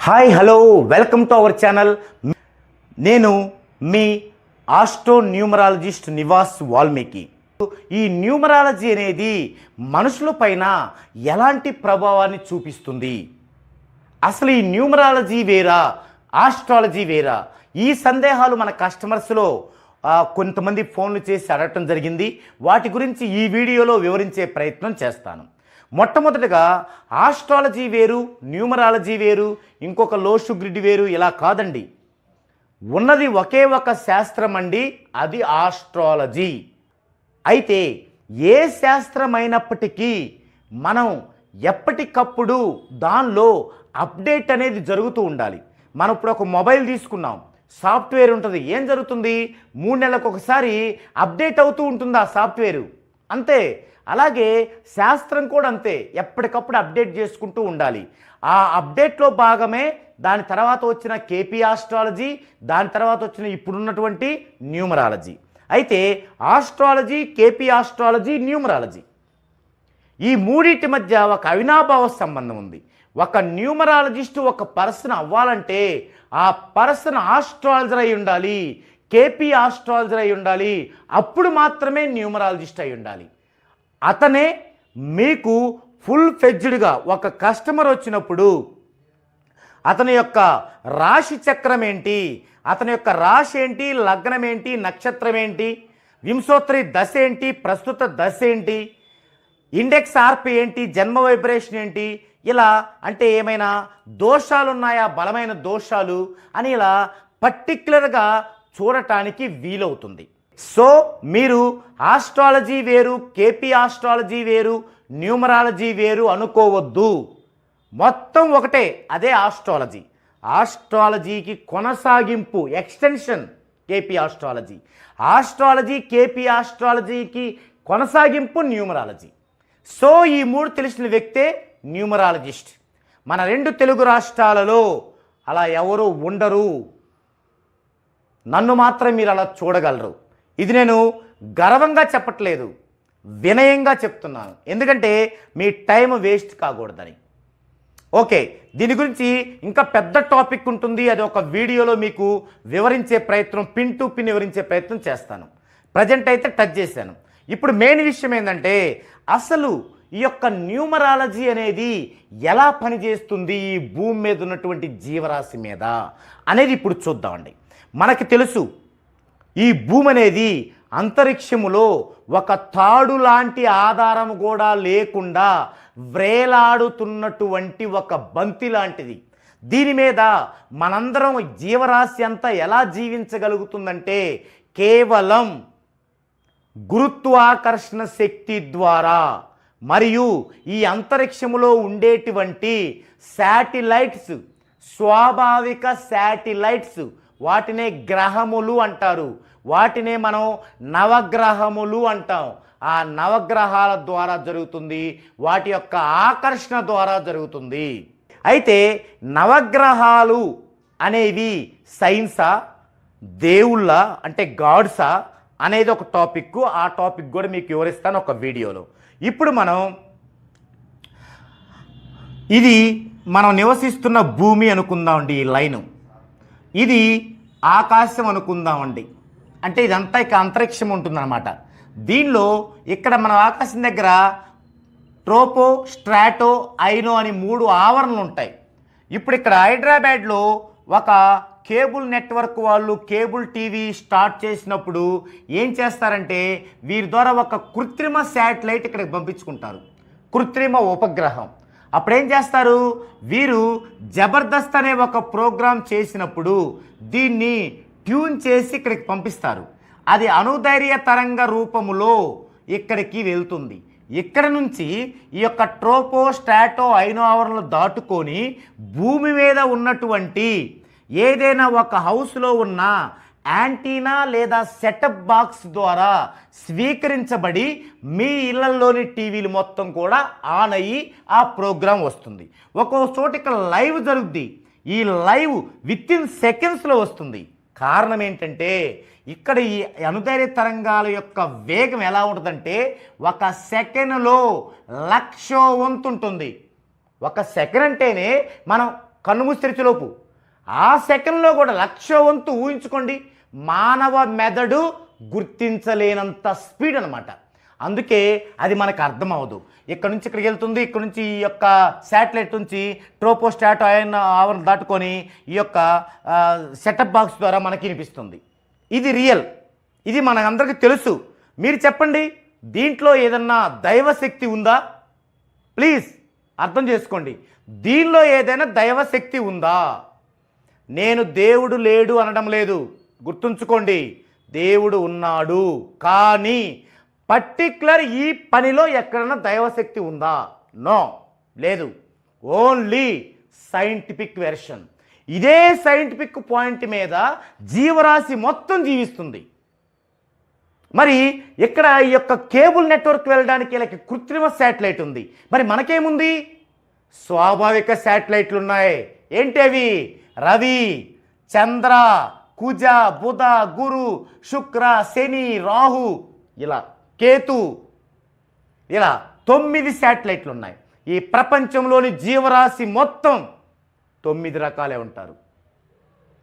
Hi hello welcome to our channel. నేను మీ astro numerologist Nivas Valmiki. ఈ numerology అనేది మనుషుల పైన ఎలాంటి ప్రభావాన్ని చూపిస్తుంది, అసలు ఈ న్యూమరాలజీ వేరా ఆస్ట్రాలజీ వేరా, ఈ సందేహాలు మన కస్టమర్స్లో కొంతమంది ఫోన్లు చేసి అడగటం జరిగింది. వాటి గురించి ఈ వీడియోలో వివరించే ప్రయత్నం చేస్తాను. మొట్టమొదటిగా ఆస్ట్రాలజీ వేరు, న్యూమరాలజీ వేరు, ఇంకొక లోషు గ్రిడ్ వేరు, ఇలా కాదండి. ఉన్నది ఒకే ఒక శాస్త్రం అండి, అది ఆస్ట్రాలజీ. అయితే ఏ శాస్త్రమైనప్పటికీ మనం ఎప్పటికప్పుడు దానిలో అప్డేట్ అనేది జరుగుతూ ఉండాలి. మనం ఇప్పుడు ఒక మొబైల్ తీసుకున్నాం, సాఫ్ట్వేర్ ఉంటుంది. ఏం జరుగుతుంది? 3 నెలలకు ఒకసారి అప్డేట్ అవుతూ ఉంటుంది ఆ సాఫ్ట్వేరు. అంతే. అలాగే శాస్త్రం కూడా అంతే, ఎప్పటికప్పుడు అప్డేట్ చేసుకుంటూ ఉండాలి. ఆ అప్డేట్లో భాగమే దాని తర్వాత వచ్చిన కేపీ ఆస్ట్రాలజీ, దాని తర్వాత వచ్చిన ఇప్పుడున్నటువంటి న్యూమరాలజీ. అయితే ఆస్ట్రాలజీ, కేపీ ఆస్ట్రాలజీ, న్యూమరాలజీ, ఈ మూడింటి మధ్య ఒక అవినాభావ సంబంధం ఉంది. ఒక న్యూమరాలజిస్ట్ ఒక పర్సన్ అవ్వాలంటే ఆ పర్సన్ ఆస్ట్రాలజర్ అయి ఉండాలి, కేపీ ఆస్ట్రాలజర్ అయి ఉండాలి, అప్పుడు మాత్రమే న్యూమరాలజిస్ట్ అయి ఉండాలి. అతనే మీకు ఫుల్ ఫెడ్జ్డ్గా ఒక కస్టమర్ వచ్చినప్పుడు అతని యొక్క రాశి చక్రం ఏంటి, అతని యొక్క రాశి ఏంటి, లగ్నం ఏంటి, నక్షత్రం ఏంటి, వింశోత్తరి దశ ఏంటి, ప్రస్తుత దశ ఏంటి, ఇండెక్స్ ఆర్పి ఏంటి, జన్మ వైబ్రేషన్ ఏంటి, ఇలా అంటే ఏమైనా దోషాలు ఉన్నాయా, బలమైన దోషాలు అని ఇలా పర్టిక్యులర్గా చూడటానికి వీలవుతుంది. సో మీరు ఆస్ట్రాలజీ వేరు, కేపీ ఆస్ట్రాలజీ వేరు, న్యూమరాలజీ వేరు అనుకోవద్దు. మొత్తం ఒకటే, అదే ఆస్ట్రాలజీ. ఆస్ట్రాలజీకి కొనసాగింపు, extension KP astrology. Astrology, KP ఆస్ట్రాలజీకి కొనసాగింపు న్యూమరాలజీ. సో ఈ మూడు తెలిసిన వ్యక్తే న్యూమరాలజిస్ట్. మన 2 తెలుగు రాష్ట్రాలలో అలా ఎవరు ఉండరు. నన్ను మాత్రం మీరు అలా చూడగలరు. ఇది నేను గర్వంగా చెప్పట్లేదు, వినయంగా చెప్తున్నాను. ఎందుకంటే మీ టైం వేస్ట్ కాకూడదని. ఓకే, దీని గురించి ఇంకా పెద్ద టాపిక్ ఉంటుంది, అది ఒక వీడియోలో మీకు వివరించే ప్రయత్నం, పిన్ టు పిన్ వివరించే ప్రయత్నం చేస్తాను. ప్రజెంట్ అయితే టచ్ చేశాను. ఇప్పుడు మెయిన్ విషయం ఏంటంటే అసలు ఈ యొక్క న్యూమరాలజీ అనేది ఎలా పనిచేస్తుంది ఈ భూమి మీద ఉన్నటువంటి జీవరాశి మీద అనేది ఇప్పుడు చూద్దామండి. మనకి తెలుసు ఈ భూమి అనేది అంతరిక్షములో ఒక తాడు లాంటి ఆధారం కూడా లేకుండా వ్రేలాడుతున్నటువంటి ఒక బంతి లాంటిది. దీని మీద మనందరం జీవరాశి అంతా ఎలా జీవించగలుగుతుందంటే కేవలం గురుత్వాకర్షణ శక్తి ద్వారా, మరియు ఈ అంతరిక్షములో ఉండేటువంటి శాటిలైట్స్, స్వాభావిక శాటిలైట్స్, వాటినే గ్రహములు అంటారు. వాటినే మనం నవగ్రహములు అంటాం. ఆ నవగ్రహాల ద్వారా జరుగుతుంది, వాటి యొక్క ఆకర్షణ ద్వారా జరుగుతుంది. అయితే నవగ్రహాలు అనేవి సైన్సా, దేవుళ్ళ అంటే గాడ్సా అనేది ఒక టాపిక్. ఆ టాపిక్ కూడా మీకు వివరిస్తాను ఒక వీడియోలో. ఇప్పుడు ఇది మనం నివసిస్తున్న భూమి అనుకుందామండి. ఈ లైను ఇది ఆకాశం అనుకుందామండి. అంటే ఇదంతా ఇక అంతరిక్షం ఉంటుందన్నమాట. దీనిలో ఇక్కడ మన ఆకాశం దగ్గర ట్రోపో, స్ట్రాటో, ఐనో అని 3 ఆవరణలు ఉంటాయి. ఇప్పుడు ఇక్కడ హైదరాబాద్లో ఒక కేబుల్ నెట్వర్క్ వాళ్ళు కేబుల్ టీవీ స్టార్ట్ చేసినప్పుడు ఏం చేస్తారంటే వీరి ద్వారా ఒక కృత్రిమ శాటిలైట్ ఇక్కడికి పంపించుకుంటారు, కృత్రిమ ఉపగ్రహం. అప్పుడేం చేస్తారు వీరు, జబర్దస్త్ అనే ఒక ప్రోగ్రాం చేసినప్పుడు దీన్ని ట్యూన్ చేసి ఇక్కడికి పంపిస్తారు. అది అణుధైర్య తరంగ రూపములో ఇక్కడికి వెళ్తుంది. ఇక్కడ నుంచి ఈ యొక్క ట్రోపో, స్ట్రాటో, ఐనో ఆవరణలు దాటుకొని భూమి మీద ఉన్నటువంటి ఏదైనా ఒక హౌస్లో ఉన్న యాంటీనా లేదా సెటప్ బాక్స్ ద్వారా స్వీకరించబడి మీ ఇళ్లలోని టీవీలు మొత్తం కూడా ఆన్ అయ్యి ఆ ప్రోగ్రాం వస్తుంది. ఒక్కో చోట ఇక్కడ లైవ్ జరుగుద్ది. ఈ లైవ్ వితిన్ సెకండ్స్లో వస్తుంది. కారణం ఏంటంటే ఇక్కడ ఈ అణుధైర్య తరంగాల యొక్క వేగం ఎలా ఉంటుందంటే 1 సెకండ్లో 1,00,000 వంతు ఉంటుంది. 1 సెకండ్ అంటేనే మనం కన్నుమూసి తెరిచేలోపు. ఆ సెకండ్లో కూడా 1,00,000 వంతు ఊహించుకోండి. మానవ మెదడు గుర్తించలేనంత స్పీడ్ అనమాట. అందుకే అది మనకు అర్థం అవ్వదు. ఇక్కడ నుంచి ఇక్కడికి వెళ్తుంది, ఇక్కడ నుంచి ఈ యొక్క శాటిలైట్ నుంచి ట్రోపోస్టాట్ ఆవరణ దాటుకొని ఈ యొక్క సెటప్ బాక్స్ ద్వారా మనకి వినిపిస్తుంది. ఇది రియల్, ఇది మనకందరికీ తెలుసు. మీరు చెప్పండి, దీంట్లో ఏదన్నా దైవశక్తి ఉందా? ప్లీజ్ అర్థం చేసుకోండి, దీనిలో ఏదైనా దైవశక్తి ఉందా? నేను దేవుడు లేడు అనడం లేదు, గుర్తుంచుకోండి, దేవుడు ఉన్నాడు. కానీ పర్టిక్యులర్ ఈ పనిలో ఎక్కడైనా దైవశక్తి ఉందా? నో, లేదు. Only scientific version. ఇదే సైంటిఫిక్ పాయింట్ మీద జీవరాశి మొత్తం జీవిస్తుంది. మరి ఇక్కడ ఈ యొక్క కేబుల్ నెట్వర్క్ వెళ్ళడానికి వీళ్ళకి కృత్రిమ శాటిలైట్ ఉంది. మరి మనకేముంది? స్వాభావిక శాటిలైట్లు ఉన్నాయి. ఏంటి అవి? రవి, చంద్ర, కుజ, బుధ, గురు, శుక్ర, శని, రాహు, ఇలా కేతు, ఇలా 9 శాటిలైట్లు ఉన్నాయి. ఈ ప్రపంచంలోని జీవరాశి మొత్తం 9 రకాలే ఉంటారు.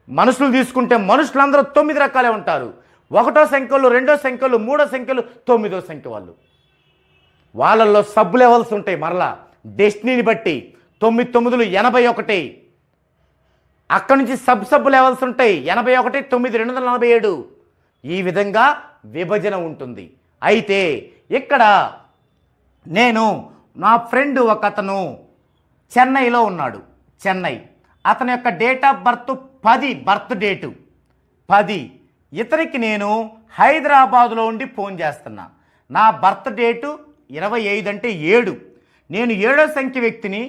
మనుషులు తీసుకుంటే మనుషులందరూ 9 రకాలే ఉంటారు. 1వ సంఖ్యలు, 2వ సంఖ్యలు, 3వ సంఖ్యలు, 9వ సంఖ్య వాళ్ళు. వాళ్ళల్లో సబ్ లెవెల్స్ ఉంటాయి. మరలా డెస్టినీని బట్టి 9 9 81. అక్కడి నుంచి సబ్ లెవెల్స్ ఉంటాయి. 81 9 247. ఈ విధంగా విభజన ఉంటుంది. అయితే ఇక్కడ నేను నా ఫ్రెండ్ ఒక అతను చెన్నైలో ఉన్నాడు. చెన్నై, అతని యొక్క date of birth 10 birth date 10. ఇతనికి నేను హైదరాబాదులో ఉండి ఫోన్ చేస్తున్నా. నా బర్త్ డేటు 25 అంటే 7. నేను 7వ సంఖ్య వ్యక్తిని,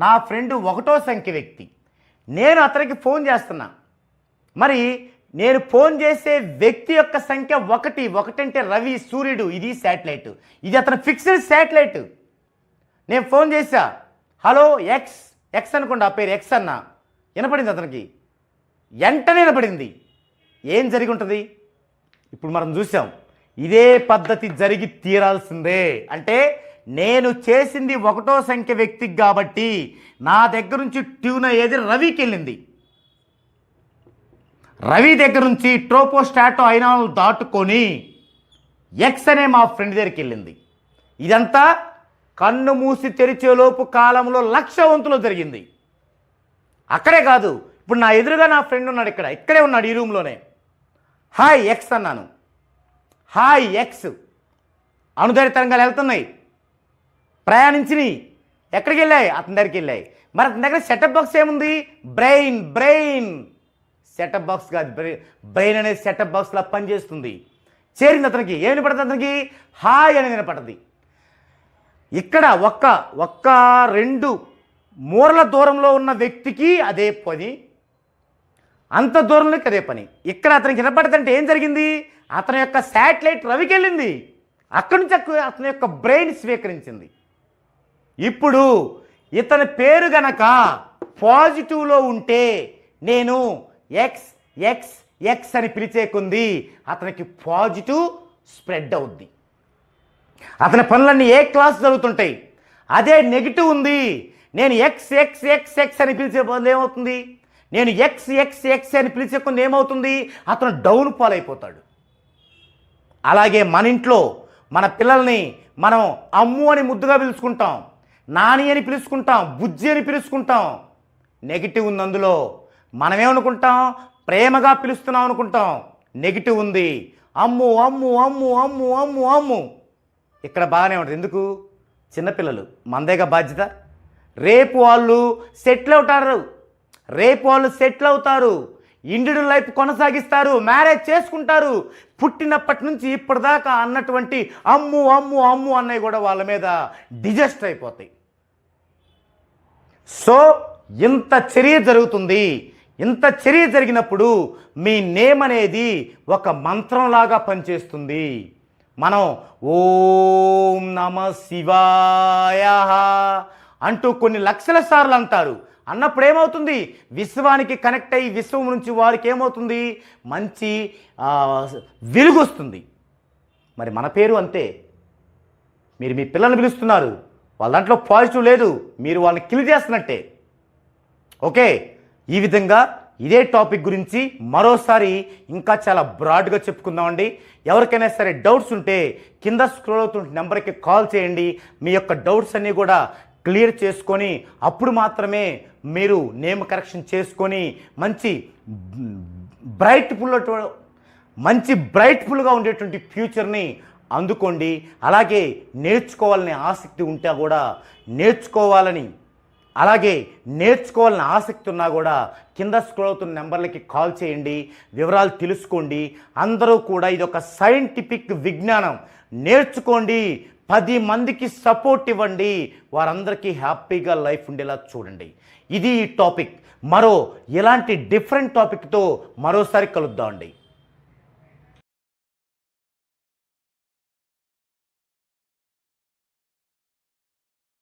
నా ఫ్రెండ్ 1వ సంఖ్య వ్యక్తి. నేను అతనికి ఫోన్ చేస్తున్నా. మరి నేను ఫోన్ చేసే వ్యక్తి యొక్క సంఖ్య 1 అంటే రవి, సూర్యుడు. ఇది శాటిలైట్, ఇది అతను ఫిక్స్డ్ శాటిలైట్. నేను ఫోన్ చేశా, హలో ఎక్స్ అనుకోండి, ఆ పేరు ఎక్స్ అన్న. వినపడింది అతనికి, వెంటనే వినపడింది. ఏం జరిగి ఉంటుంది? ఇప్పుడు మనం చూసాం. ఇదే పద్ధతి జరిగి తీరాల్సిందే. అంటే నేను చేసింది 1వ సంఖ్య వ్యక్తికి కాబట్టి నా దగ్గర నుంచి ట్యూన్ అయ్యేది రవికి వెళ్ళింది. రవి దగ్గర నుంచి ట్రోపోస్టాటో అయినాలు దాటుకొని ఎక్స్ అనే మా ఫ్రెండ్ దగ్గరికి వెళ్ళింది. ఇదంతా కన్ను మూసి తెరిచేలోపు కాలంలో 1,00,000 వంతులో జరిగింది. అక్కడే కాదు, ఇప్పుడు నా ఎదురుగా నా ఫ్రెండ్ ఉన్నాడు, ఇక్కడే ఉన్నాడు ఈ రూమ్లోనే. హాయ్ ఎక్స్ అన్నాను. Hi ex. అణుధైర్య తరంగాలు వెళ్తున్నాయి, ప్రయాణించినాయి. ఎక్కడికి వెళ్ళాయి? అతని దగ్గరికి వెళ్ళాయి. మరి అతని దగ్గర సెటప్ బాక్స్ ఏముంది? బ్రెయిన్. సెటప్ బాక్స్ కాదు, బ్రెయిన్ అనేది సెటప్ బాక్స్లా పనిచేస్తుంది. చేరింది అతనికి. ఏమి వినపడుతుంది? అతనికి హాయ్ అనేది వినపడుతుంది. ఇక్కడ ఒక్క 2 మూరల దూరంలో ఉన్న వ్యక్తికి అదే పని, అంత దూరంలోకి అదే పని. ఇక్కడ అతనికి వినపడుతుంటే ఏం జరిగింది? అతని యొక్క శాటిలైట్ రవికి వెళ్ళింది. అక్కడి నుంచి అతని యొక్క బ్రెయిన్ స్వీకరించింది. ఇప్పుడు ఇతని పేరు గనక పాజిటివ్లో ఉంటే నేను ఎక్స్ అని పిలిచే కొంది అతనికి పాజిటివ్ స్ప్రెడ్ అవుద్ది. అతని పనులన్నీ ఏ క్లాస్ జరుగుతుంటాయి. అదే నెగిటివ్ ఉంది, నేను ఎక్స్ అని పిలిచే బదులు ఏమవుతుంది? నేను ఎక్స్ అని పిలిచే కొంది ఏమవుతుంది? అతను డౌన్ ఫాల్ అయిపోతాడు. అలాగే మన ఇంట్లో మన పిల్లల్ని మనం అమ్ము అని ముద్దుగా పిలుచుకుంటాం, నాని అని పిలుచుకుంటాం, బుజ్జి అని పిలుచుకుంటాం. నెగిటివ్ ఉంది అందులో. మనమేమనుకుంటాం? ప్రేమగా పిలుస్తున్నాం అనుకుంటాం. నెగిటివ్ ఉంది. అమ్ము అమ్ము అమ్ము అమ్ము అమ్ము అమ్ము. ఇక్కడ బాగానే ఉంటుంది. ఎందుకు? చిన్నపిల్లలు, మనదేగా బాధ్యత. రేపు వాళ్ళు సెటిల్ అవుతారు, ఇండివిడ్యువల్ లైఫ్ కొనసాగిస్తారు, మ్యారేజ్ చేసుకుంటారు. పుట్టినప్పటి నుంచి ఇప్పటిదాకా అన్నటువంటి అమ్ము అమ్ము అమ్ము అన్నవి కూడా వాళ్ళ మీద డిజెస్ట్ అయిపోతాయి. సో ఇంత చర్య జరుగుతుంది. ఇంత చర్య జరిగినప్పుడు మీ నేమ్ అనేది ఒక మంత్రంలాగా పనిచేస్తుంది. మనం ఓం నమ శివాయ అంటూ కొన్ని లక్షల సార్లు అంటారు. అన్నప్పుడు ఏమవుతుంది? విశ్వానికి కనెక్ట్ అయ్యి విశ్వం నుంచి వారికి ఏమవుతుంది? మంచి వెలుగు వస్తుంది. మరి మన పేరు అంతే. మీరు మీ పిల్లల్ని పిలుస్తున్నారు, వాళ్ళ దాంట్లో పాజిటివ్ లేదు, మీరు వాళ్ళని కిల్ చేస్తున్నట్టే. ఓకే, ఈ విధంగా ఇదే టాపిక్ గురించి మరోసారి ఇంకా చాలా బ్రాడ్గా చెప్పుకుందామండి. ఎవరికైనా సరే డౌట్స్ ఉంటే కింద స్క్రోల్ అవుతున్న నెంబర్కి కాల్ చేయండి. మీ యొక్క డౌట్స్ అన్నీ కూడా క్లియర్ చేసుకొని అప్పుడు మాత్రమే మీరు నేమ్ కరెక్షన్ చేసుకొని మంచి బ్రైట్ఫుల్గా ఉండేటువంటి ఫ్యూచర్ని అందుకోండి. అలాగే నేర్చుకోవాలని ఆసక్తి ఉంటే కూడా నేర్చుకోవాలని ఆసక్తి ఉన్నా కూడా కింద స్క్రోల్ అవుతున్న నెంబర్లకి కాల్ చేయండి, వివరాలు తెలుసుకోండి. అందరూ కూడా ఇది ఒక సైంటిఫిక్ విజ్ఞానం, నేర్చుకోండి, 10 మందికి సపోర్ట్ ఇవ్వండి, వారందరికీ హ్యాపీగా లైఫ్ ఉండేలా చూడండి. ఇది ఈ టాపిక్. ఇలాంటి డిఫరెంట్ టాపిక్తో మరోసారి కలుద్దామండి.